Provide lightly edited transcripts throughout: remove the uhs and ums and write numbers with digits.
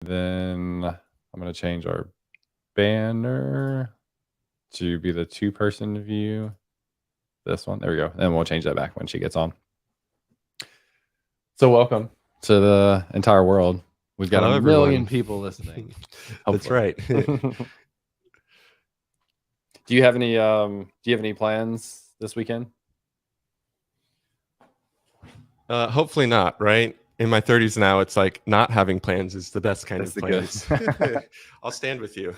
Then I'm going to change our banner to be the 2-person view. This one. There we go. And we'll change that back when she gets on. So welcome to the entire world. We've got a million people listening. That's right. Do you have any plans this weekend? Hopefully not, right? In my 30s now, it's like not having plans is the best kind of plans. I'll stand with you.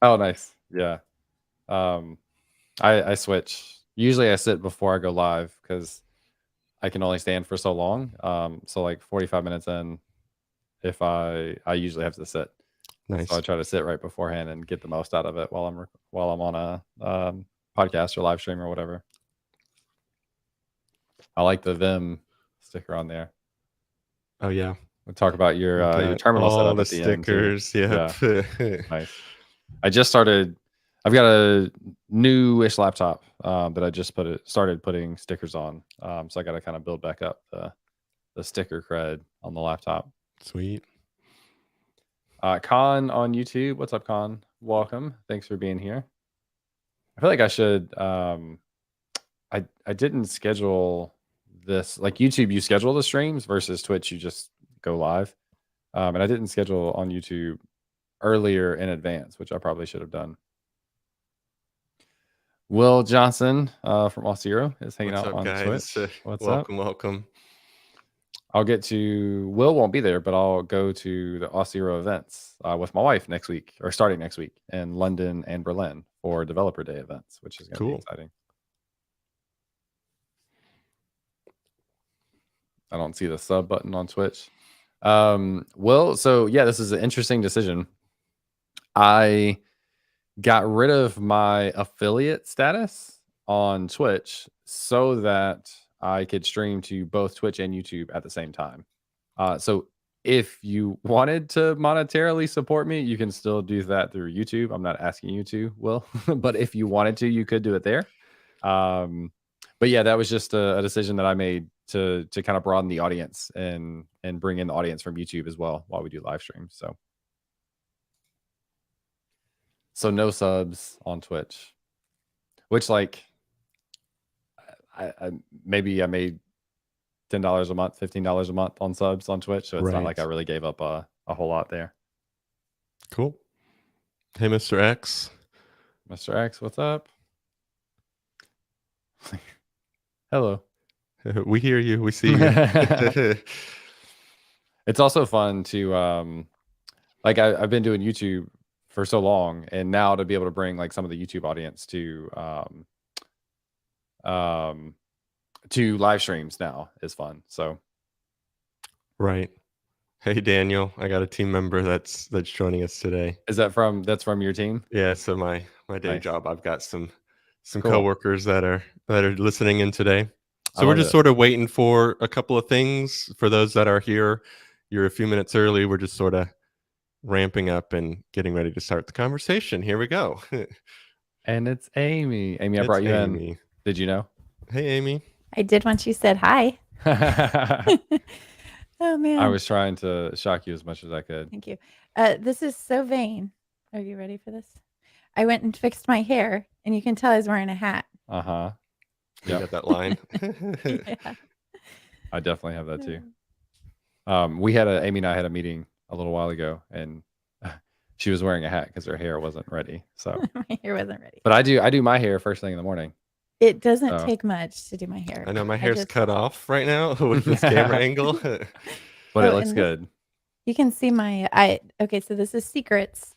Oh, nice. Yeah. I switch. Usually I sit before I go live because I can only stand for so long. So like 45 minutes in, if I usually have to sit. Nice. So I try to sit right beforehand and get the most out of it while I'm on a podcast or live stream or whatever. I like the Vim sticker on there. Oh yeah. We'll talk about your terminal setup all the at the stickers. Yeah. Nice. I just started. I've got a newish laptop that I just started putting stickers on. So I got to kind of build back up the sticker cred on the laptop. Sweet. Khan on YouTube. What's up, Khan? Welcome. Thanks for being here. I feel like I should. I didn't schedule this. Like YouTube, you schedule the streams versus Twitch, you just go live. And I didn't schedule on YouTube earlier in advance, which I probably should have done. Will Johnson from Auth0 is hanging out on Twitch. What's up? Welcome. I'll get to Will won't be there, but I'll go to the Auth0 events with my wife next week, or starting next week in London and Berlin for Developer Day events, which is going to be exciting. I don't see the sub button on Twitch. Well, so yeah, this is an interesting decision. I got rid of my affiliate status on Twitch so that I could stream to both Twitch and YouTube at the same time. So if you wanted to monetarily support me, you can still do that through YouTube. I'm not asking you to, Will, but if you wanted to, you could do it there. But yeah, that was just a decision that I made to kind of broaden the audience and bring in the audience from YouTube as well while we do live streams. So no subs on Twitch, which like I maybe I made $10 a month, $15 a month on subs on Twitch. So it's not like I really gave up a whole lot there. Cool. Hey, Mr. X. Mr. X, what's up? Hello. We hear you. We see you. It's also fun to like I've been doing YouTube for so long, and now to be able to bring like some of the YouTube audience to live streams now is fun. So right. Hey Daniel, I got a team member that's joining us today. Is that from your team? Yeah, so my day job, I've got some coworkers that are listening in today. So we're just sort of waiting for a couple of things. For those that are here, you're a few minutes early. We're just sort of ramping up and getting ready to start the conversation. Here we go. And it's Amy. Amy, I brought you in. Did you know? Hey, Amy. I did once you said hi. Oh, man. I was trying to shock you as much as I could. Thank you. This is so vain. Are you ready for this? I went and fixed my hair, and you can tell I was wearing a hat. Uh-huh. You got that line? Yeah. I definitely have that too. Amy and I had a meeting a little while ago, and she was wearing a hat because her hair wasn't ready. So my hair wasn't ready. But I do my hair first thing in the morning. It doesn't take much to do my hair. I know my hair's cut off right now with this camera angle. But it looks good. You can see okay, so this is secrets.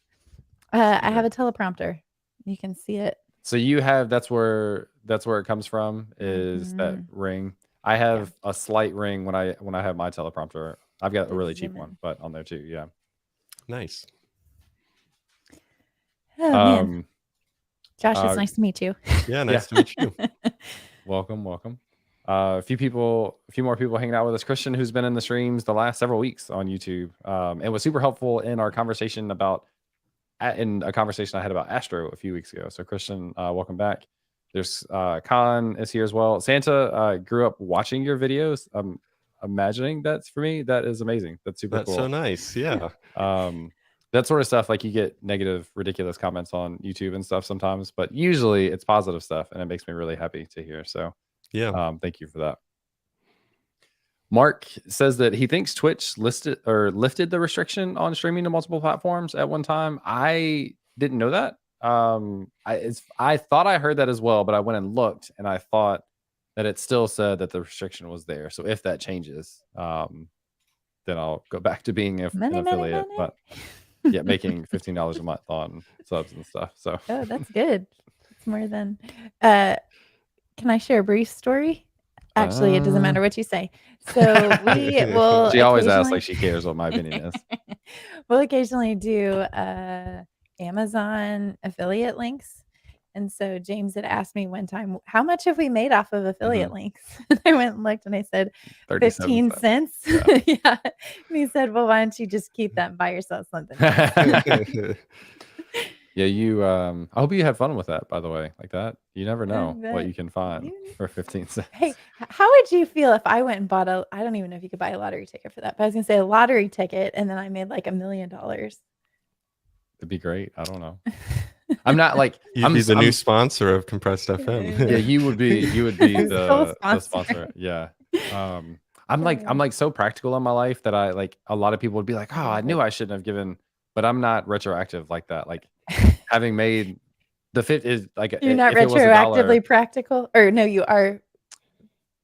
I have a teleprompter. You can see it. So you have that's where it comes from, is that ring. I have a slight ring when I have my teleprompter. I've got a really cheap one, but on there too. Yeah. Nice. Oh, man. Josh, it's nice to meet you. Yeah, nice to meet you. Welcome. A few more people hanging out with us. Christian, who's been in the streams the last several weeks on YouTube, and was super helpful in our conversation in a conversation I had about Astro a few weeks ago. So Christian, welcome back. There's Khan is here as well. Santa grew up watching your videos. imagining that's for me. That is amazing. That's super That's cool. so nice. Yeah. That sort of stuff, like you get negative, ridiculous comments on YouTube and stuff sometimes, but usually it's positive stuff, and it makes me really happy to hear. So, Yeah. thank you for that. Mark says that he thinks Twitch lifted the restriction on streaming to multiple platforms at one time. I didn't know that. I thought I heard that as well, but I went and looked, and I thought that it still said that the restriction was there. So if that changes, then I'll go back to being an affiliate. But yeah, making $15 a month on subs and stuff. So oh, that's good. It's more than. Can I share a brief story? Actually, it doesn't matter what you say. So we will. She always asks like she cares what my opinion is. We'll occasionally do Amazon affiliate links. And so James had asked me one time, how much have we made off of affiliate links? And I went and looked and I said, 15 cents. Yeah. Yeah. And he said, well, why don't you just keep that and buy yourself something? Yeah, you I hope you had fun with that, by the way. Like that. You never know what you can find for 15 cents. Hey, how would you feel if I went and bought I don't even know if you could buy a lottery ticket for that, but I was gonna say a lottery ticket and then I made like $1 million. It'd be great. I don't know. I'm not like You'd be the new sponsor of Compressed FM. Yeah, you would be the sponsor. Yeah. I'm like so practical in my life that I like a lot of people would be like, oh, I knew I shouldn't have given, but I'm not retroactive like that. Like having made the fit is like you're not retroactively practical, or no, you are.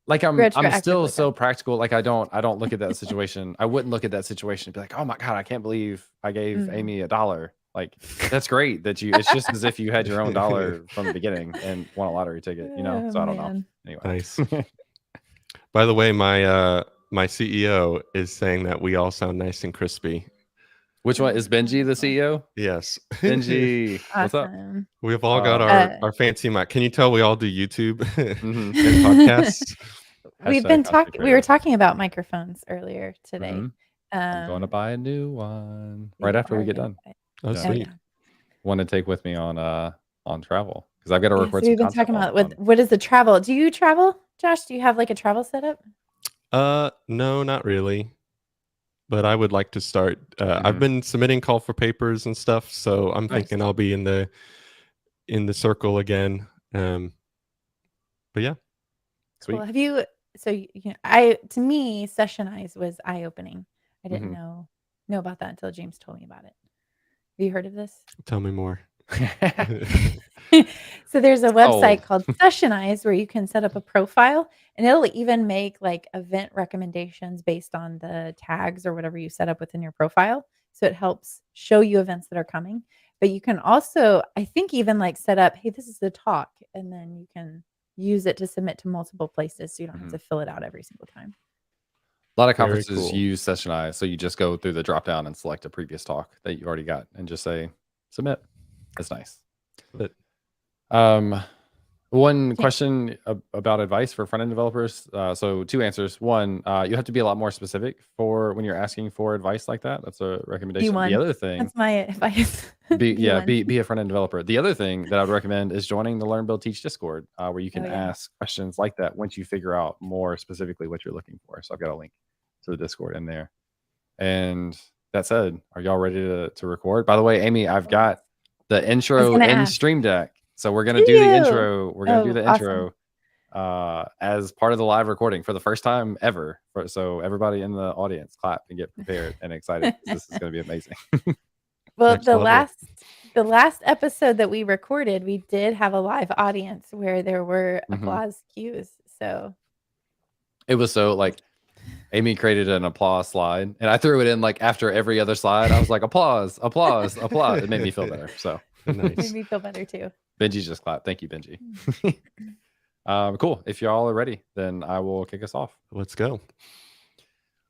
Like I'm still so practical. Like I don't look at that situation. I wouldn't look at that situation and be like, oh my God, I can't believe I gave Amy $1. Like that's great that it's just as if you had your own dollar from the beginning and won a lottery ticket, you know? So I don't know. Anyway. Nice. By the way, my CEO is saying that we all sound nice and crispy. Which one is Benji, the CEO? Yes. Benji, what's up? We've all got our fancy mic. Can you tell we all do YouTube and podcasts? We were talking about microphones earlier today. I'm going to buy a new one right after we get done. Oh, sweet. One to take with me on travel because I've got to record. So we've been talking about what is the travel? Do you travel, Josh? Do you have like a travel setup? No, not really. But I would like to start. I've been submitting call for papers and stuff, so I'm thinking I'll be in the circle again. But yeah, sweet. Well, have you? So to me, Sessionize was eye opening. I didn't know about that until James told me about it. Have you heard of this? Tell me more. So there's a website called Sessionize where you can set up a profile and it'll even make like event recommendations based on the tags or whatever you set up within your profile. So it helps show you events that are coming. But you can also, I think, even like set up, hey, this is the talk, and then you can use it to submit to multiple places so you don't have to fill it out every single time. A lot of conferences use Sessionize, so you just go through the drop down and select a previous talk that you already got and just say submit. That's nice. But one question about advice for front-end developers. So 2 answers. One, you have to be a lot more specific for when you're asking for advice like that. That's a recommendation. B1. The other thing, that's my advice. Be a front-end developer. The other thing that I would recommend is joining the Learn, Build, Teach Discord, where you can ask questions like that once you figure out more specifically what you're looking for. So I've got a link to the Discord in there. And that said, are y'all ready to record? By the way, Amy, I've got the intro in Stream Deck. So we're going to do the intro. We're going to do the intro as part of the live recording for the first time ever. So everybody in the audience clap and get prepared and excited. This is going to be amazing. Well, the last episode that we recorded, we did have a live audience where there were applause cues. So it was so like Amy created an applause slide and I threw it in like after every other slide. I was like, applause, applause, applause. It made me feel better. So nice. It made me feel better too. Benji just clapped. Thank you, Benji. Cool. If y'all are ready, then I will kick us off. Let's go.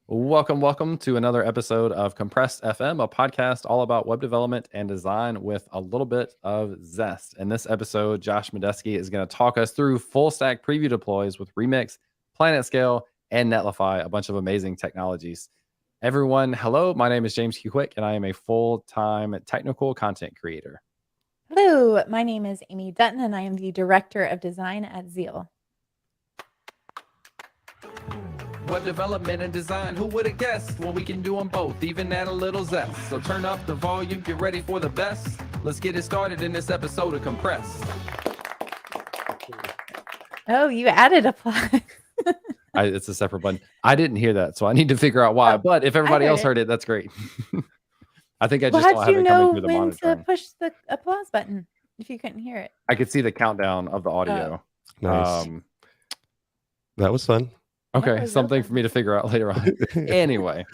Welcome to another episode of Compressed FM, a podcast all about web development and design with a little bit of zest. In this episode, Josh Medeski is going to talk us through full stack preview deploys with Remix, PlanetScale, and Netlify, a bunch of amazing technologies. Everyone, hello. My name is James Quick, and I am a full-time technical content creator. Hello, my name is Amy Dutton, and I am the Director of Design at Zeal. Web development and design, who would have guessed? Well, we can do them both, even add a little zest. So turn up the volume, get ready for the best. Let's get it started in this episode of Compressed. Oh, you added applause. It's a separate button. I didn't hear that, so I need to figure out why. But if everybody else heard it, that's great. I think I just don't have it coming through the monitor. How'd you know when to push the applause button if you couldn't hear it? I could see the countdown of the audio. Nice. That was fun. Okay, something for me to figure out later on. Anyway.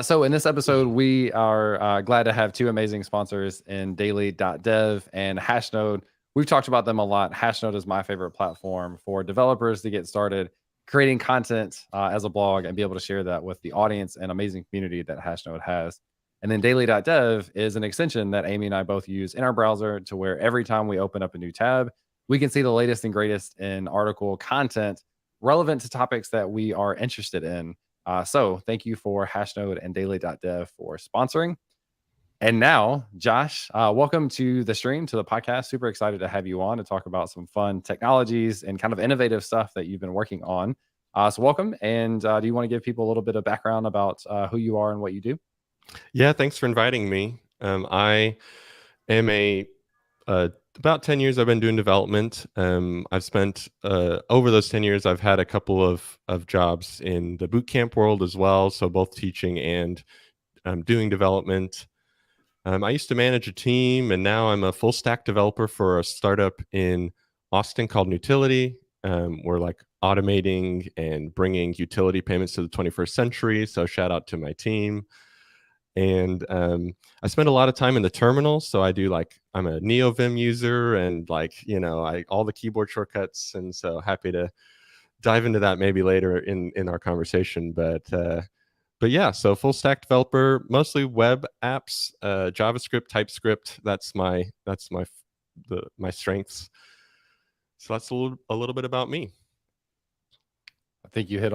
So in this episode, we are glad to have two amazing sponsors in Daily.dev and Hashnode. We've talked about them a lot. Hashnode is my favorite platform for developers to get started creating content as a blog and be able to share that with the audience and amazing community that Hashnode has. And then Daily.dev is an extension that Amy and I both use in our browser to where every time we open up a new tab, we can see the latest and greatest in article content relevant to topics that we are interested in. So thank you for Hashnode and Daily.dev for sponsoring. And now, Josh, welcome to the stream, to the podcast. Super excited to have you on to talk about some fun technologies and kind of innovative stuff that you've been working on. So welcome. And do you want to give people a little bit of background about who you are and what you do? Yeah, thanks for inviting me. I am about 10 years I've been doing development. I've spent over those 10 years, I've had a couple of jobs in the bootcamp world as well. So both teaching and doing development. I used to manage a team, and now I'm a full stack developer for a startup in Austin called Nutility. We're like automating and bringing utility payments to the 21st century. So shout out to my team. And I spend a lot of time in the terminal. So I do I'm a NeoVim user and all the keyboard shortcuts. And so happy to dive into that maybe later in our conversation. But yeah, so full stack developer, mostly web apps, JavaScript, TypeScript. That's my strengths. So that's a little bit about me. I think you hit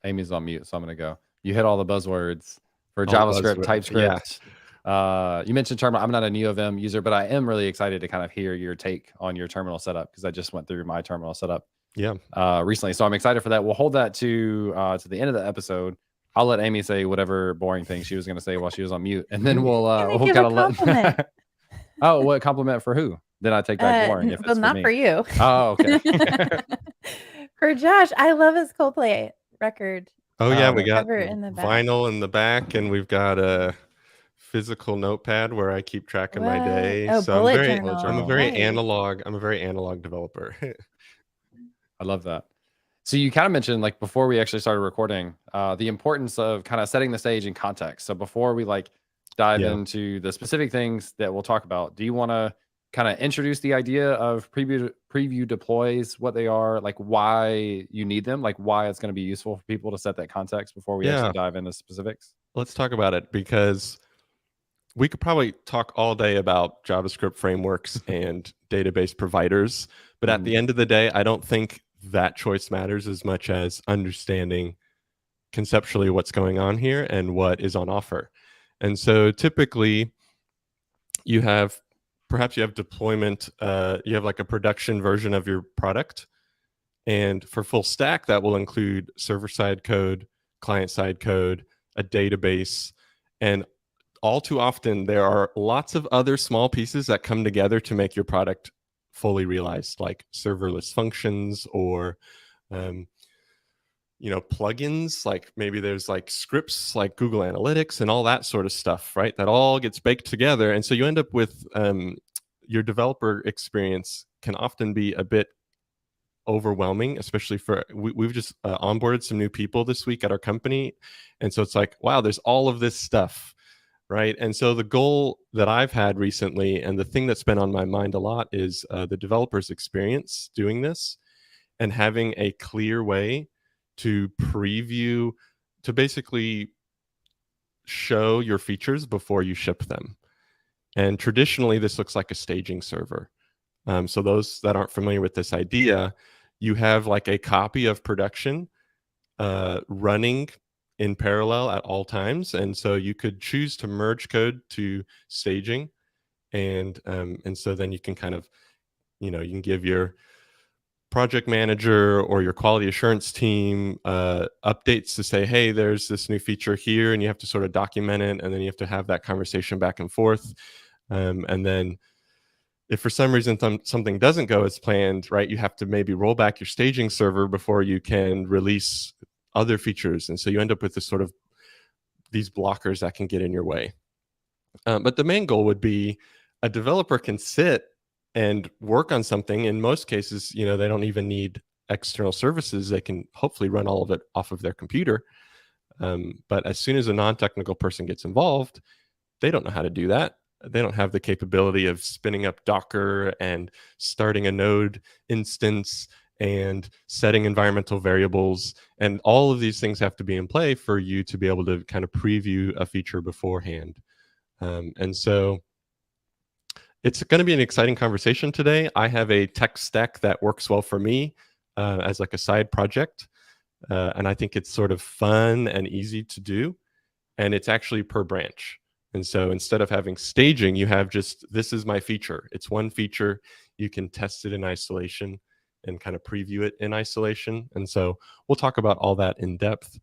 Amy's on mute, so I'm going to go. You hit all the buzzwords for JavaScript, TypeScript. Yeah. You mentioned terminal. I'm not a NeoVim user, but I am really excited to kind of hear your take on your terminal setup because I just went through my terminal setup recently. So I'm excited for that. We'll hold that to the end of the episode. I'll let Amy say whatever boring thing she was going to say while she was on mute, and then we'll kind of let. Oh, what compliment for who? Then I take back boring. If it's not for you. Oh, okay. For Josh, I love his Coldplay record. Oh yeah, we got vinyl in the back, and we've got a physical notepad where I keep track of my day. Oh, so I'm a very analog developer. I love that. So you kind of mentioned before we actually started recording, the importance of kind of setting the stage in context. So before we dive into the specific things that we'll talk about, do you want to kind of introduce the idea of preview deploys, what they are, why you need them, why it's going to be useful for people to set that context before we actually dive into specifics? Let's talk about it because we could probably talk all day about JavaScript frameworks and database providers, but at the end of the day, I don't think that choice matters as much as understanding conceptually what's going on here and what is on offer. And so typically you have deployment, you have a production version of your product. And for full stack, that will include server-side code, client-side code, a database. And all too often, there are lots of other small pieces that come together to make your product fully realized, like serverless functions or plugins, like maybe there's scripts like Google Analytics and all that sort of stuff, right? That all gets baked together. And so you end up with your developer experience can often be a bit overwhelming, especially we've just onboarded some new people this week at our company. And so it's wow, there's all of this stuff. Right. And so the goal that I've had recently, and the thing that's been on my mind a lot, is the developer's experience doing this and having a clear way to preview, to basically show your features before you ship them. And traditionally, this looks like a staging server. So those that aren't familiar with this idea, you have a copy of production running in parallel at all times. And so you could choose to merge code to staging. And so then you can kind of, you can give your project manager or your quality assurance team updates to say, hey, there's this new feature here, and you have to sort of document it, and then you have to have that conversation back and forth. And then if for some reason something doesn't go as planned, right, you have to maybe roll back your staging server before you can release other features. And so you end up with this sort of these blockers that can get in your way. But the main goal would be a developer can sit and work on something. In most cases, they don't even need external services. They can hopefully run all of it off of their computer. But as soon as a non-technical person gets involved, they don't know how to do that. They don't have the capability of spinning up Docker and starting a node instance and setting environmental variables. And all of these things have to be in play for you to be able to kind of preview a feature beforehand. And so it's going to be an exciting conversation today. I have a tech stack that works well for me as like a side project. And I think it's sort of fun and easy to do. And it's actually per branch. And so instead of having staging, you have just, this is my feature. It's one feature. You can test it in isolation and kind of preview it in isolation. And so we'll talk about all that in depth.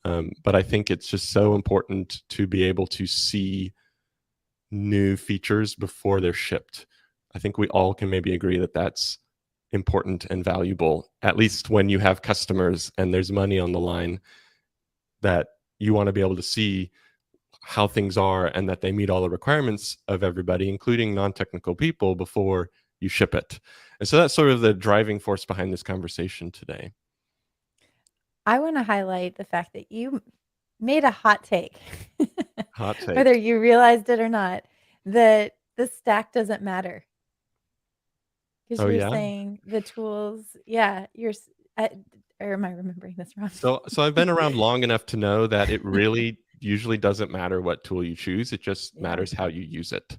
But I think it's just so important to be able to see new features before they're shipped. I think we all can maybe agree that that's important and valuable, at least when you have customers and there's money on the line, that you want to be able to see how things are and that they meet all the requirements of everybody, including non-technical people, before you ship it. And so that's sort of the driving force behind this conversation today. I want to highlight the fact that you made a hot take. Hot take. Whether you realized it or not, that the stack doesn't matter. Because you're saying the tools, or am I remembering this wrong? So I've been around long enough to know that it really usually doesn't matter what tool you choose. It just matters how you use it.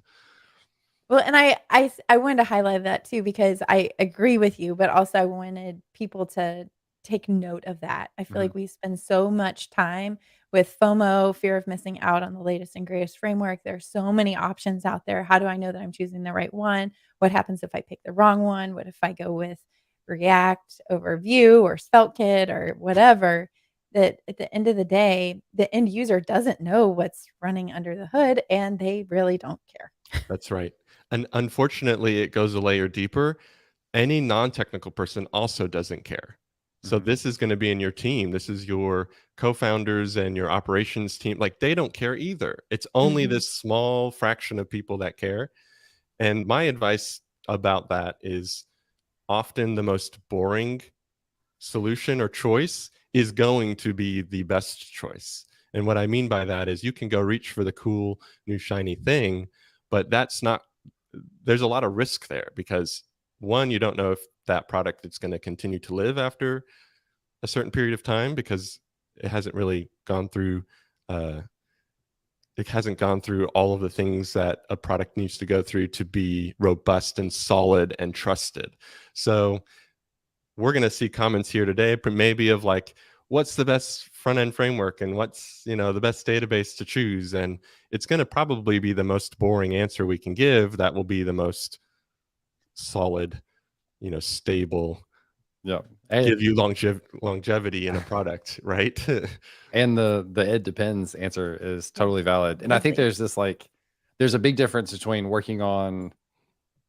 Well, and I wanted to highlight that too, because I agree with you, but also I wanted people to take note of that. I feel like we spend so much time with FOMO, fear of missing out on the latest and greatest framework. There are so many options out there. How do I know that I'm choosing the right one? What happens if I pick the wrong one? What if I go with React over Vue or SvelteKit or whatever? That at the end of the day, the end user doesn't know what's running under the hood, and they really don't care. That's right. And unfortunately, it goes a layer deeper. Any non-technical person also doesn't care. So this is going to be in your team. This is your co-founders and your operations team. Like, they don't care either. It's only this small fraction of people that care. And my advice about that is often the most boring solution or choice is going to be the best choice. And what I mean by that is you can go reach for the cool new shiny thing, but there's a lot of risk there, because one, you don't know if that product is going to continue to live after a certain period of time, because it hasn't really gone through all of the things that a product needs to go through to be robust and solid and trusted. So we're going to see comments here today, maybe of like, what's the best front-end framework and what's the best database to choose, and it's going to probably be the most boring answer we can give that will be the most solid, stable, and give you longevity in a product, right? And the it depends answer is totally valid. And I think there's there's a big difference between working on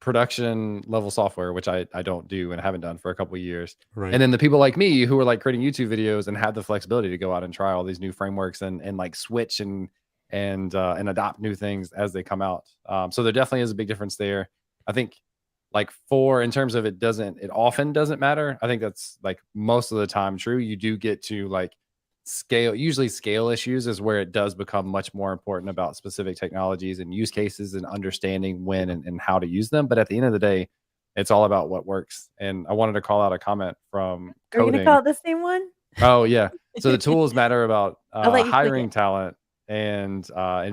production level software, which I don't do and haven't done for a couple of years. Right. And then the people like me who are like creating YouTube videos and have the flexibility to go out and try all these new frameworks and like switch and adopt new things as they come out. So there definitely is a big difference there. I think in terms of it often doesn't matter. I think that's like most of the time true. You do get to like usually scale issues is where it does become much more important about specific technologies and use cases and understanding when and how to use them. But at the end of the day, it's all about what works. And I wanted to call out a comment from Are you going to call it the same one? Oh yeah. So the tools matter about hiring talent and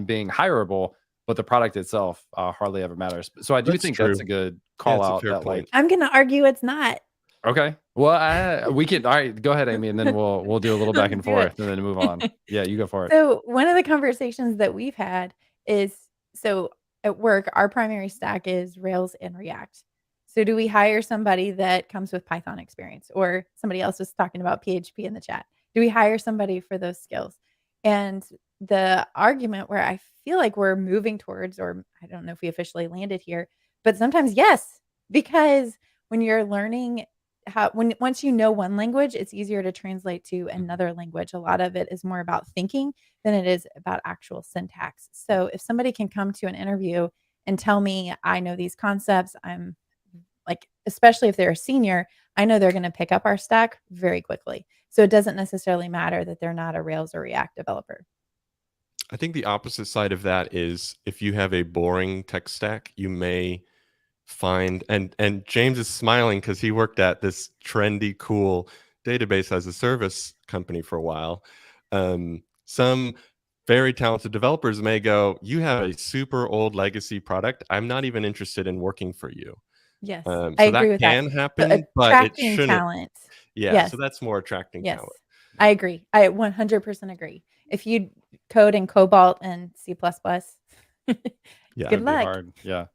being hireable, but the product itself hardly ever matters. So I do think that's a good call out. I'm going to argue it's not. Okay. Well, we can. All right, go ahead, Amy, and then we'll do a little back and forth, and then move on. Yeah, you go for it. So one of the conversations that we've had is, so at work, our primary stack is Rails and React. So do we hire somebody that comes with Python experience? Or somebody else was talking about PHP in the chat. Do we hire somebody for those skills? And the argument where I feel like we're moving towards, or I don't know if we officially landed here, but sometimes yes, because when you're learning once you know one language, it's easier to translate to another language. A lot of it is more about thinking than it is about actual syntax. So if somebody can come to an interview and tell me I know these concepts, I'm like, especially if they're a senior, I know they're going to pick up our stack very quickly. So it doesn't necessarily matter that they're not a Rails or React developer. I think the opposite side of that is if you have a boring tech stack, you may find, and James is smiling because he worked at this trendy, cool database as a service company for a while. Some very talented developers may go, you have a super old legacy product. I'm not even interested in working for you. Yes, So I agree with that. can happen, but it Attracting shouldn't. talent. Yeah, Yes. so that's more attracting Yes, talent. I agree. I 100% agree. If you code in Cobalt and C++, Yeah, good luck. Hard. Yeah.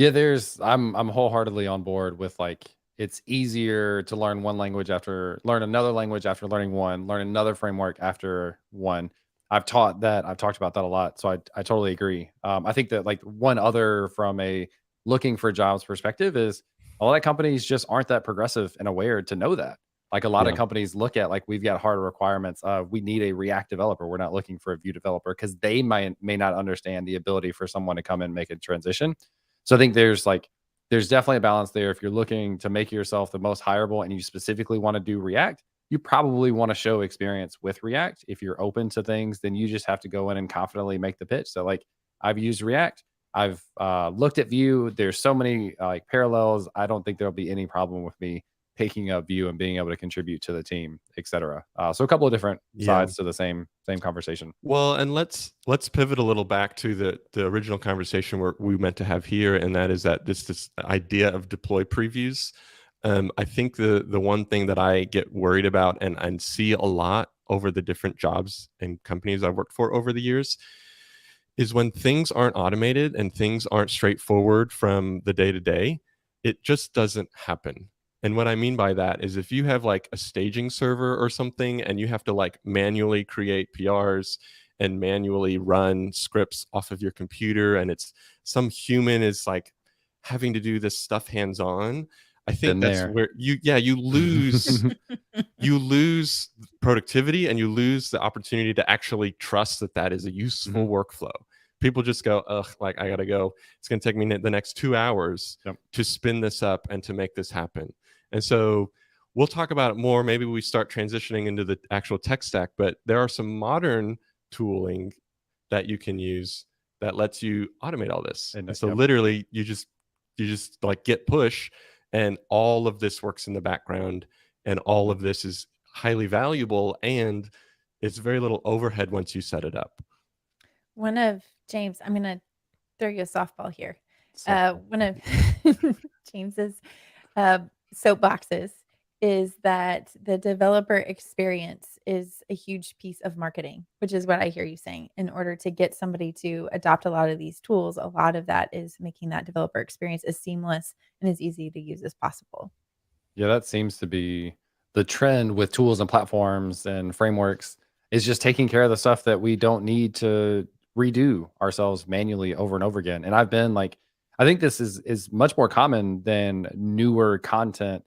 I'm wholeheartedly on board with like it's easier to learn one language after learn another language after learning one, learn another framework after one. I've talked about that a lot, so I totally agree. I think that like one other from a looking for jobs perspective is a lot of companies just aren't that progressive and aware to know that. Like a lot of companies look at like we've got harder requirements. We need a React developer. We're not looking for a Vue developer because they may not understand the ability for someone to come and make a transition. So I think there's definitely a balance there. If you're looking to make yourself the most hireable and you specifically want to do React, you probably want to show experience with React. If you're open to things, then you just have to go in and confidently make the pitch. So like I've used React. I've looked at Vue. There's so many like parallels. I don't think there'll be any problem with me taking a Vue and being able to contribute to the team, etc. So a couple of different sides to the same conversation. Well, and let's pivot a little back to the original conversation where we meant to have here, and that is that this idea of deploy previews. I think the one thing that I get worried about and see a lot over the different jobs and companies I've worked for over the years is when things aren't automated and things aren't straightforward from the day to day, it just doesn't happen. And what I mean by that is if you have like a staging server or something and you have to like manually create PRs and manually run scripts off of your computer and it's some human is like having to do this stuff hands-on, I think that's where you lose you lose productivity and you lose the opportunity to actually trust that that is a useful workflow. People just go, ugh, like I gotta go. It's gonna take me the next 2 hours to spin this up and to make this happen. And so we'll talk about it more. Maybe we start transitioning into the actual tech stack, but there are some modern tooling that you can use that lets you automate all this. And so literally you just like git push and all of this works in the background and all of this is highly valuable and it's very little overhead once you set it up. One of James, I'm going to throw you a softball here. One of James's soapboxes is that the developer experience is a huge piece of marketing, which is what I hear you saying. In order to get somebody to adopt a lot of these tools, a lot of that is making that developer experience as seamless and as easy to use as possible. Yeah, that seems to be the trend with tools and platforms and frameworks is just taking care of the stuff that we don't need to redo ourselves manually over and over again. And I've been like, I think this is much more common than newer content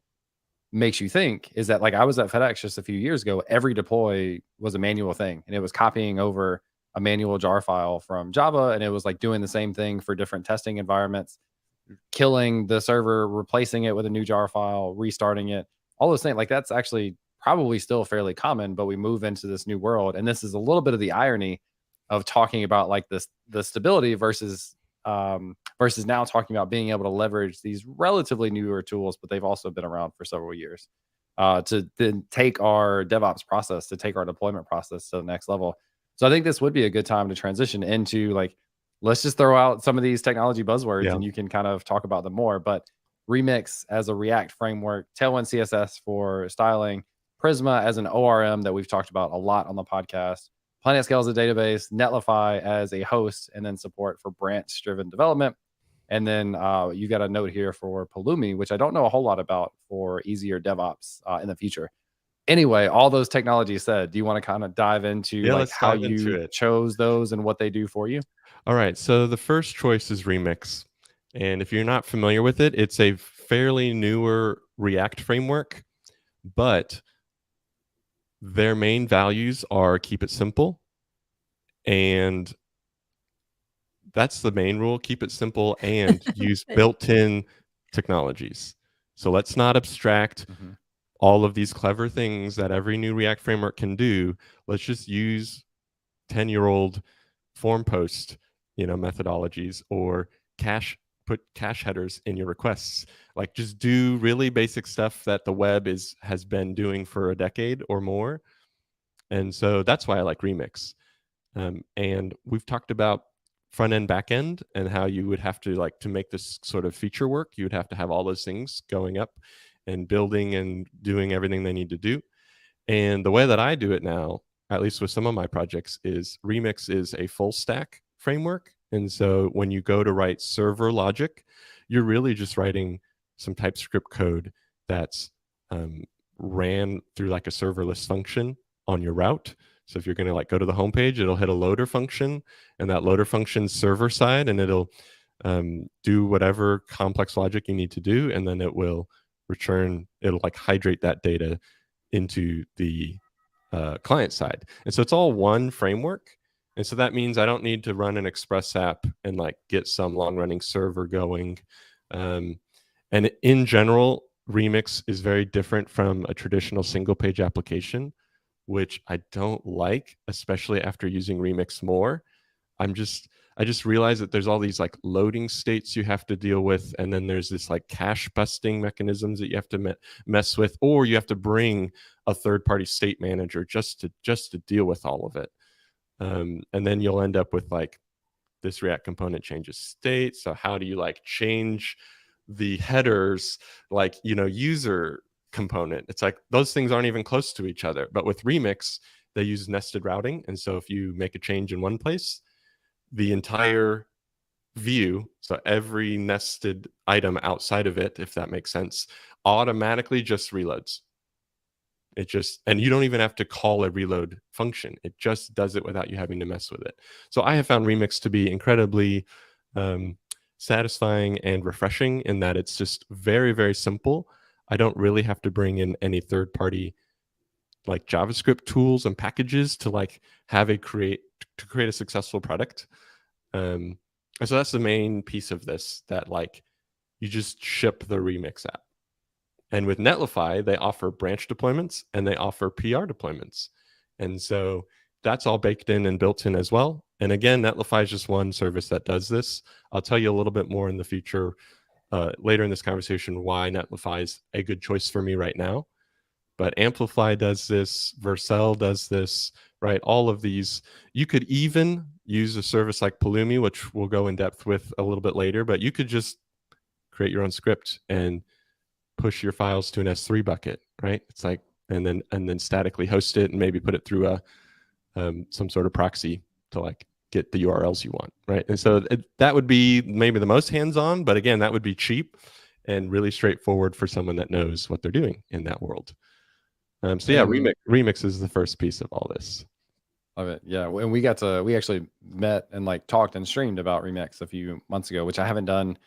makes you think, is that like I was at FedEx just a few years ago, every deploy was a manual thing and it was copying over a manual jar file from Java and it was like doing the same thing for different testing environments, killing the server, replacing it with a new jar file, restarting it, all those things. Like that's actually probably still fairly common, but we move into this new world. And this is a little bit of the irony of talking about like the stability versus now talking about being able to leverage these relatively newer tools, but they've also been around for several years to then take our DevOps process, to take our deployment process to the next level. So I think this would be a good time to transition into like, let's just throw out some of these technology buzzwords and you can kind of talk about them more. But Remix as a React framework, Tailwind CSS for styling, Prisma as an ORM that we've talked about a lot on the podcast, PlanetScale as a database, Netlify as a host, and then support for branch-driven development. And then you got a note here for Pulumi, which I don't know a whole lot about for easier DevOps in the future. Anyway, all those technologies said, do you want to kind of dive into like let's how dive into you it. chose those and what they do for you? All right. So the first choice is Remix. And if you're not familiar with it, it's a fairly newer React framework, but their main values are keep it simple. And that's the main rule, keep it simple and use built-in technologies. So let's not abstract all of these clever things that every new React framework can do. Let's just use 10-year-old form post, methodologies, or put cache headers in your requests. Like, just do really basic stuff that the web has been doing for a decade or more. And so that's why I like Remix. And we've talked about front end, back end, and how you would have to, like, to make this sort of feature work, you would have to have all those things going up and building and doing everything they need to do. And the way that I do it now, at least with some of my projects, is Remix is a full stack framework. And so when you go to write server logic, you're really just writing some TypeScript code that's ran through like a serverless function on your route. So if you're going to like go to the homepage, it'll hit a loader function, and that loader function's server side, and it'll do whatever complex logic you need to do, and then it will return, it'll like hydrate that data into the client side. And so it's all one framework. And so that means I don't need to run an Express app and like get some long running server going. And in general, Remix is very different from a traditional single page application, which I don't like, especially after using Remix more. I just realized that there's all these like loading states you have to deal with, and then there's this like cache busting mechanisms that you have to mess with, or you have to bring a third-party state manager just to deal with all of it. And then you'll end up with like this React component changes state. So how do you like change the headers, like, user component? It's like those things aren't even close to each other. But with Remix, they use nested routing, and so if you make a change in one place, the entire view, so every nested item outside of it, if that makes sense, automatically just reloads. And you don't even have to call a reload function. It just does it without you having to mess with it. So I have found Remix to be incredibly satisfying and refreshing in that it's just very, very simple. I don't really have to bring in any third-party like JavaScript tools and packages to like create a successful product. And so that's the main piece of this, that like you just ship the Remix app. And with Netlify, they offer branch deployments and they offer PR deployments. And so that's all baked in and built in as well. And again, Netlify is just one service that does this. I'll tell you a little bit more in the future, later in this conversation, why Netlify is a good choice for me right now. But Amplify does this, Vercel does this, right? All of these. You could even use a service like Pulumi, which we'll go in depth with a little bit later, but you could just create your own script and push your files to an S3 bucket, right? It's like, and then statically host it and maybe put it through some sort of proxy to like get the URLs you want, right? And so that would be maybe the most hands-on, but again, that would be cheap and really straightforward for someone that knows what they're doing in that world. So yeah, Remix is the first piece of all this. Love it. Yeah. And we actually met and like talked and streamed about Remix a few months ago, which I haven't done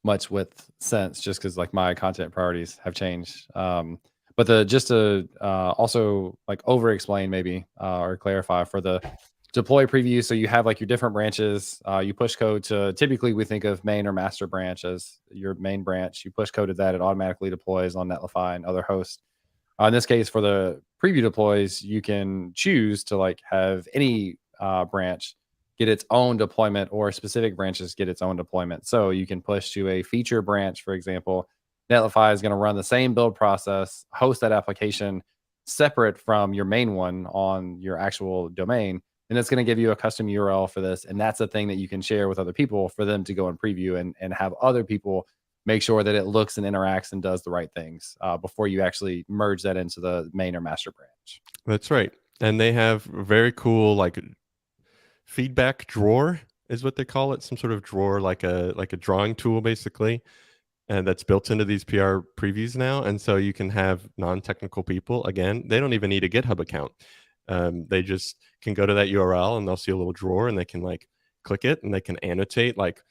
much with since, just because like my content priorities have changed. But just to also like over explain maybe or clarify for the deploy preview. So you have like your different branches. You push code to, typically we think of main or master branch as your main branch. You push code to that, it automatically deploys on Netlify and other hosts. In this case, for the preview deploys, you can choose to like have any branch get its own deployment, or specific branches get its own deployment. So you can push to a feature branch, for example. Netlify is going to run the same build process, host that application separate from your main one on your actual domain. And it's going to give you a custom URL for this. And that's a thing that you can share with other people for them to go and preview and have other people make sure that it looks and interacts and does the right things before you actually merge that into the main or master branch. That's right. And they have very cool like feedback drawer is what they call it, some sort of drawer, like a drawing tool, basically, and that's built into these PR previews now. And so you can have non-technical people, again, they don't even need a GitHub account. They just can go to that URL and they'll see a little drawer and they can like click it and they can annotate, like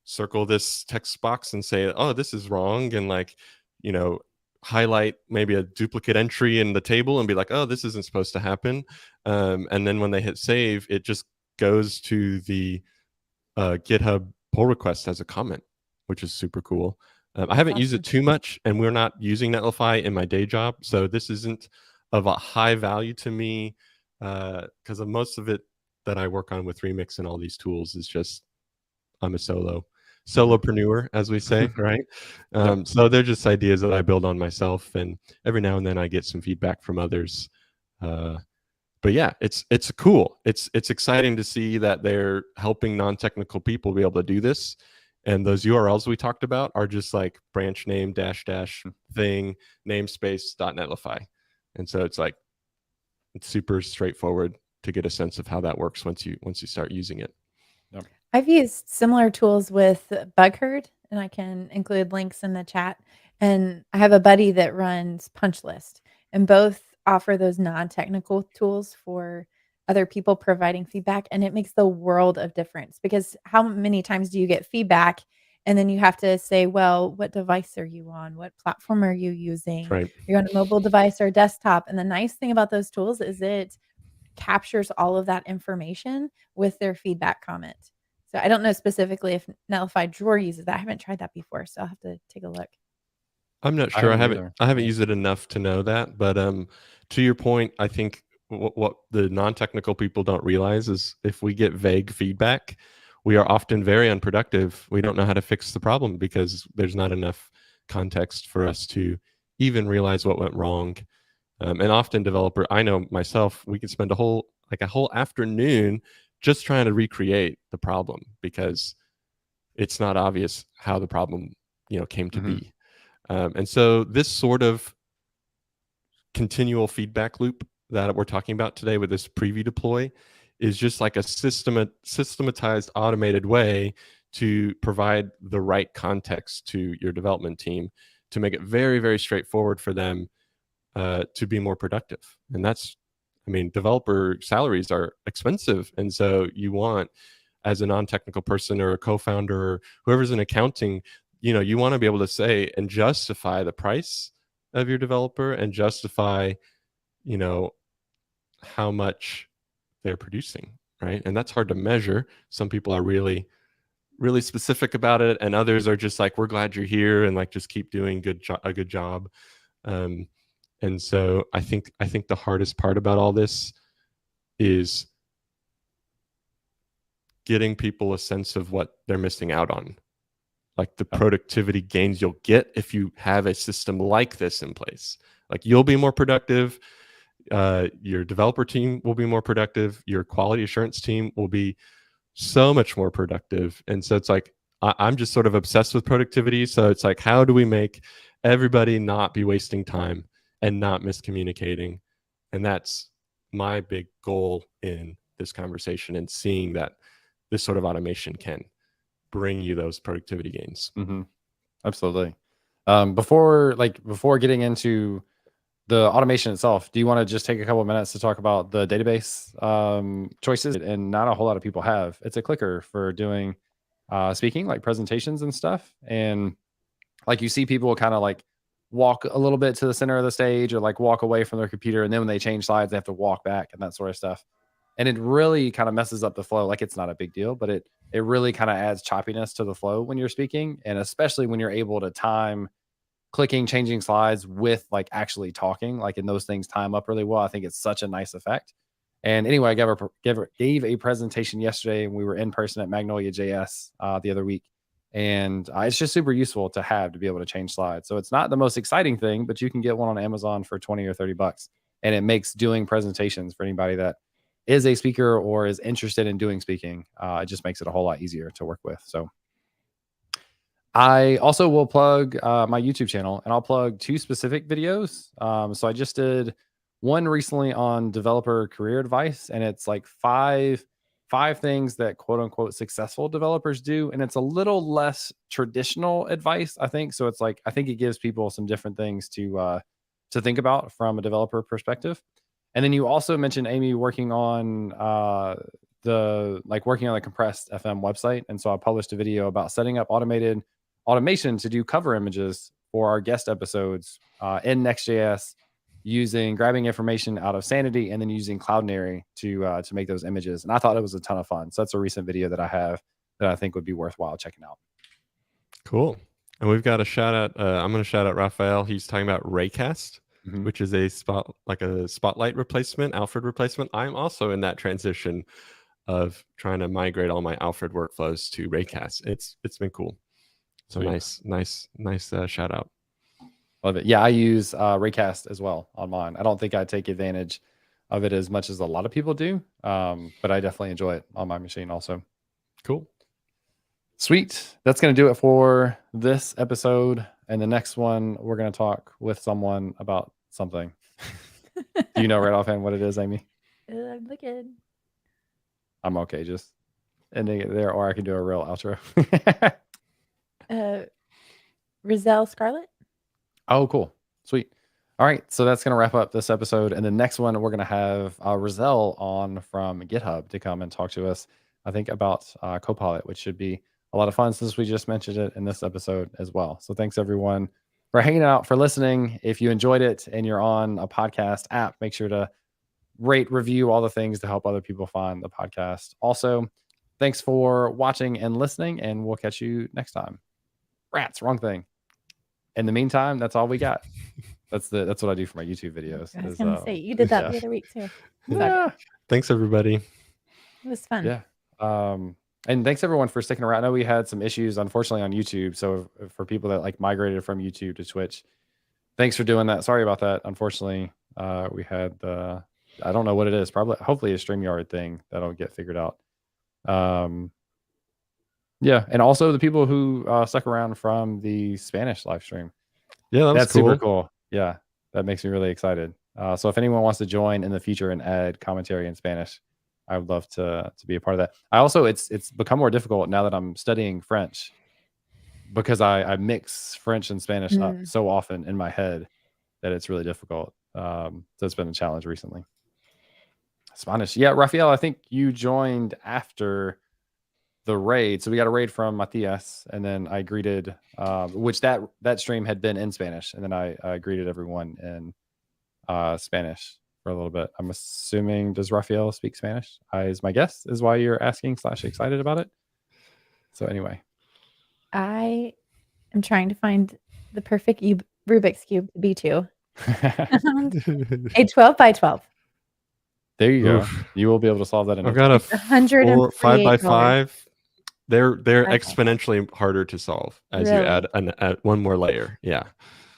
circle this text box and say, oh, this is wrong. And like, you know, highlight maybe a duplicate entry in the table and be like, oh, this isn't supposed to happen. And then when they hit save, it just goes to the GitHub pull request as a comment, which is super cool. I haven't used it too much, and we're not using Netlify in my day job, so this isn't of a high value to me, because of most of it that I work on with Remix and all these tools is just I'm a solopreneur, as we say, right? So they're just ideas that I build on myself, and every now and then I get some feedback from others. But yeah, it's cool. It's exciting to see that they're helping non-technical people be able to do this. And those URLs we talked about are just like branch name -- thing namespace.netlify. And so it's like it's super straightforward to get a sense of how that works once you start using it. Yep. I've used similar tools with BugHerd, and I can include links in the chat. And I have a buddy that runs Punchlist, and both offer those non-technical tools for other people providing feedback, and it makes the world of difference, because how many times do you get feedback and then you have to say, well, what device are you on? What platform are you using? Right. You're on a mobile device or a desktop. And the nice thing about those tools is it captures all of that information with their feedback comment. So I don't know specifically if Netlify Drawer uses that. I haven't tried that before, so I'll have to take a look. I'm not sure. I haven't used it enough to know that. But to your point, I think what the non-technical people don't realize is if we get vague feedback, we are often very unproductive. We don't know how to fix the problem because there's not enough context for us to even realize what went wrong. And often I know myself, we can spend a whole afternoon just trying to recreate the problem because it's not obvious how the problem, came to be. And so this sort of continual feedback loop that we're talking about today with this preview deploy is just like a systematized, automated way to provide the right context to your development team to make it very, very straightforward for them to be more productive. And developer salaries are expensive. And so you want, as a non-technical person or a co-founder or whoever's in accounting, you want to be able to say and justify the price of your developer and justify, how much they're producing, right? And that's hard to measure. Some people are really, really specific about it, and others are just like, "We're glad you're here," and like just keep doing a good job. And so I think the hardest part about all this is getting people a sense of what they're missing out on, like the productivity gains you'll get if you have a system like this in place. Like you'll be more productive. Your developer team will be more productive. Your quality assurance team will be so much more productive. And so it's like, I'm just sort of obsessed with productivity. So it's like, how do we make everybody not be wasting time and not miscommunicating? And that's my big goal in this conversation, and seeing that this sort of automation can bring you those productivity gains. Mm-hmm. Absolutely. Before getting into the automation itself, do you want to just take a couple of minutes to talk about the database choices? And not a whole lot of people have. It's a clicker for doing speaking, like presentations and stuff. And like you see people kind of like walk a little bit to the center of the stage or like walk away from their computer. And then when they change slides, they have to walk back and that sort of stuff. And it really kind of messes up the flow. Like it's not a big deal, but it really kind of adds choppiness to the flow when you're speaking. And especially when you're able to time clicking, changing slides with like actually talking, like, and those things time up really well. I think it's such a nice effect. And anyway, I gave a presentation yesterday, and we were in person at Magnolia JS the other week. And it's just super useful to have to be able to change slides. So it's not the most exciting thing, but you can get one on Amazon for 20 or 30 bucks. And it makes doing presentations for anybody that is a speaker or is interested in doing speaking. It just makes it a whole lot easier to work with. So I also will plug my YouTube channel, and I'll plug 2 specific videos. So I just did one recently on developer career advice, and it's like 5 5 things that quote unquote successful developers do. And it's a little less traditional advice, I think. So it's like, I think it gives people some different things to think about from a developer perspective. And then you also mentioned, Amy, working on working on the compressed FM website. And so I published a video about setting up automation to do cover images for our guest episodes in Next.js, grabbing information out of Sanity and then using Cloudinary to make those images. And I thought it was a ton of fun. So that's a recent video that I have that I think would be worthwhile checking out. Cool. And we've got a shout out. I'm going to shout out Raphael. He's talking about Raycast, which is a Spotlight replacement, Alfred replacement. I'm also in that transition of trying to migrate all my Alfred workflows to Raycast. It's been cool. So nice shout out. Love it. Yeah, I use Raycast as well on mine. I don't think I take advantage of it as much as a lot of people do, but I definitely enjoy it on my machine also. Cool. Sweet. That's going to do it for this episode. And the next one, we're going to talk with someone about something. Do you know right offhand what it is, Amy? I'm looking. I'm okay. Just ending it there, or I can do a real outro. Rizal Scarlett. Oh, cool. Sweet. All right. So that's going to wrap up this episode. And the next one, we're going to have Rizal on from GitHub to come and talk to us, I think, about Copilot, which should be a lot of fun since we just mentioned it in this episode as well. So thanks, everyone, for hanging out, for listening. If you enjoyed it and you're on a podcast app, make sure to rate, review, all the things to help other people find the podcast. Also, thanks for watching and listening, and we'll catch you next time. Rats, wrong thing. In the meantime, that's all we got. That's what I do for my YouTube videos. I was gonna say, you did that the other week too. Yeah. Thanks, everybody. It was fun. Yeah. And thanks everyone for sticking around. I know we had some issues, unfortunately, on YouTube. So for people that like migrated from YouTube to Twitch, thanks for doing that. Sorry about that. Unfortunately, we had I don't know what it is. Hopefully a StreamYard thing that'll get figured out. Yeah, and also the people who stuck around from the Spanish live stream. Yeah, that's cool. Super cool. Yeah, that makes me really excited. So if anyone wants to join in the future and add commentary in Spanish, I would love to be a part of that. I also, it's become more difficult now that I'm studying French, because I mix French and Spanish up so often in my head that it's really difficult. So it's been a challenge recently. Spanish. Yeah, Rafael, I think you joined after the raid. So we got a raid from Matias, and then I greeted, which that stream had been in Spanish, and then I greeted everyone in Spanish for a little bit. I'm assuming, does Rafael speak Spanish? Is my guess is why you're asking / excited about it. So anyway, I am trying to find the perfect Rubik's Cube B2. A 12 by 12. There you go. You will be able to solve that in I've got a 5 by 5. They're exponentially harder to solve as you add one more layer. Yeah.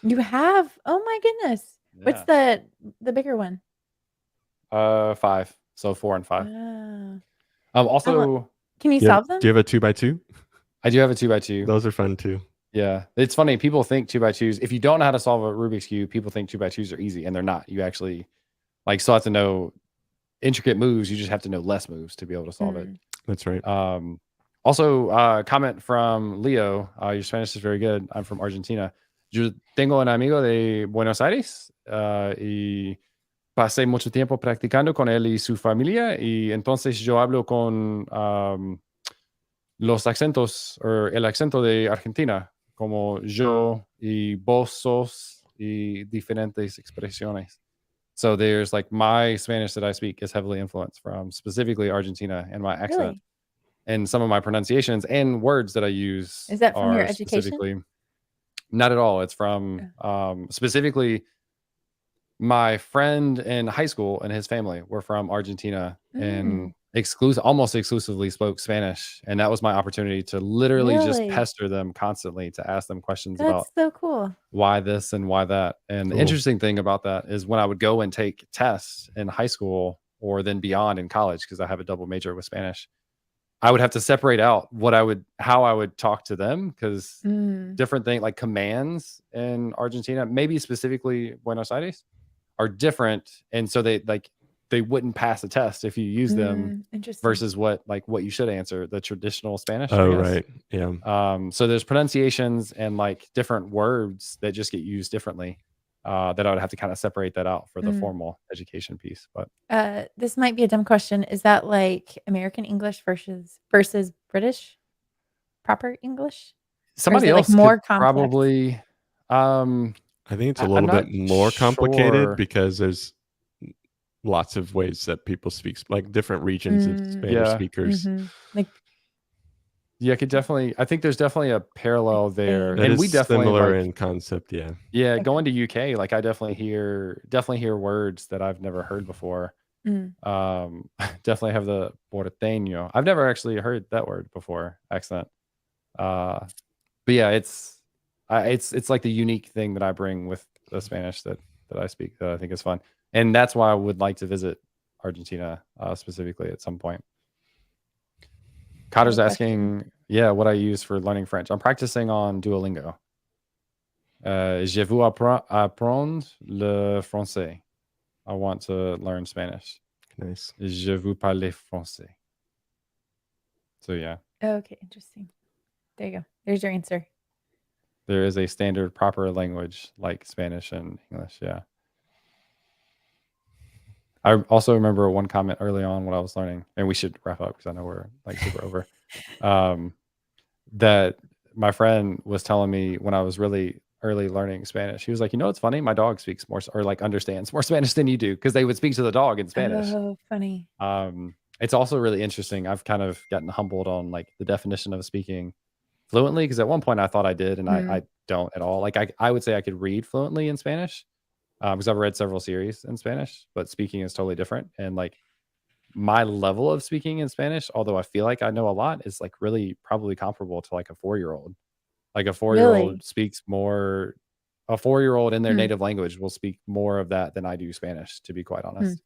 You have? Oh my goodness. Yeah. What's the bigger one? 5. So 4 and 5. Also, can you solve them? Do you have a 2 by 2? I do have a 2 by 2. Those are fun too. Yeah. It's funny. People think 2 by 2s. If you don't know how to solve a Rubik's Cube, people think 2 by 2s are easy, and they're not. You actually still have to know intricate moves. You just have to know less moves to be able to solve it. That's right. Also, comment from Leo. Your Spanish is very good. I'm from Argentina. Yo tengo un amigo de Buenos Aires y pasé mucho tiempo practicando con él y su familia, y entonces yo hablo con los acentos, o el acento de Argentina, como yo y vos sos, y diferentes expresiones. So there's my Spanish that I speak is heavily influenced from specifically Argentina, and my accent. Really? And some of my pronunciations and words that I use. Is that from your education? Not at all. It's from specifically my friend in high school and his family were from Argentina and almost exclusively spoke Spanish. And that was my opportunity to literally just pester them constantly to ask them questions about so cool. Why this and why that. And the interesting thing about that is when I would go and take tests in high school or then beyond in college, because I have a double major with Spanish, I would have to separate out how I would talk to them, because different things like commands in Argentina, maybe specifically Buenos Aires, are different. And so they they wouldn't pass a test if you use them Interesting. versus what you should answer, the traditional Spanish. Oh, right. Yeah. So there's pronunciations and like different words that just get used differently. That I would have to kind of separate that out for the formal education piece. But this might be a dumb question. Is that like American English versus British proper English? Somebody else more complex? Probably. I think it's a little bit more complicated because there's lots of ways that people speak, like different regions of Spanish speakers. Like, yeah, I think there's definitely a parallel there. That and we definitely similar in concept. Yeah. Yeah. Okay. Going to UK, like I definitely hear words that I've never heard before. Definitely have the porteño. I've never actually heard that word before, accent. But yeah, it's like the unique thing that I bring with the Spanish that I speak that I think is fun. And that's why I would like to visit Argentina specifically at some point. Cotter's asking, what I use for learning French. I'm practicing on Duolingo. Je veux apprendre le français. I want to learn Spanish. Nice. Je veux parler français. So yeah. Okay, interesting. There you go. There's your answer. There is a standard proper language like Spanish and English. Yeah. I also remember one comment early on when I was learning, and we should wrap up because I know we're like super over. That my friend was telling me when I was really early learning Spanish, he was like, it's funny, my dog speaks more or like understands more Spanish than you do, because they would speak to the dog in Spanish. Oh, funny. It's also really interesting. I've kind of gotten humbled on like the definition of speaking fluently, because at one point I thought I did, and I don't at all. Like I would say I could read fluently in Spanish. Because I've read several series in Spanish, but speaking is totally different. And like my level of speaking in Spanish, although I feel like I know a lot, is like really probably comparable to like a 4-year-old. Like a 4-year-old speaks more. A 4-year-old in their native language will speak more of that than I do Spanish, to be quite honest.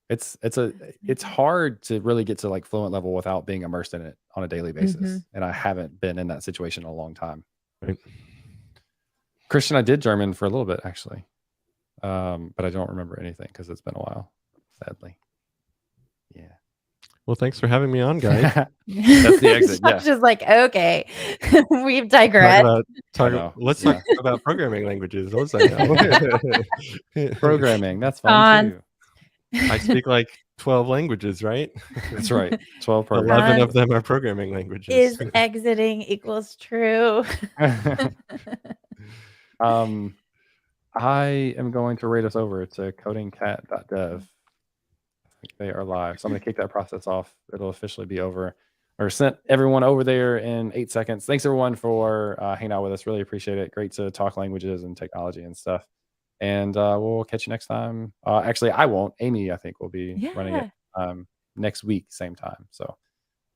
It's hard to really get to like fluent level without being immersed in it on a daily basis. And I haven't been in that situation in a long time. Right. Christian, I did German for a little bit actually, but I don't remember anything because it's been a while, sadly. Yeah. Well, thanks for having me on, guys. That's the exit. Yeah. Just like, okay, we've digressed. Let's talk about programming languages. Those I know. Programming, that's fun too. I speak like 12 languages, right? That's right. 12 11 of them are programming languages. Is exiting equals true? I am going to rate us over to codingcat.dev. I think they are live. So I'm going to kick that process off. It'll officially be over or sent everyone over there in 8 seconds. Thanks everyone for hanging out with us. Really appreciate it. Great to talk languages and technology and stuff. And we'll catch you next time. Actually, I won't. Amy, I think, will be running it next week, same time. So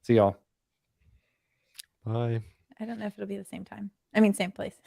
see y'all. Bye. I don't know if it'll be the same time. I mean, same place.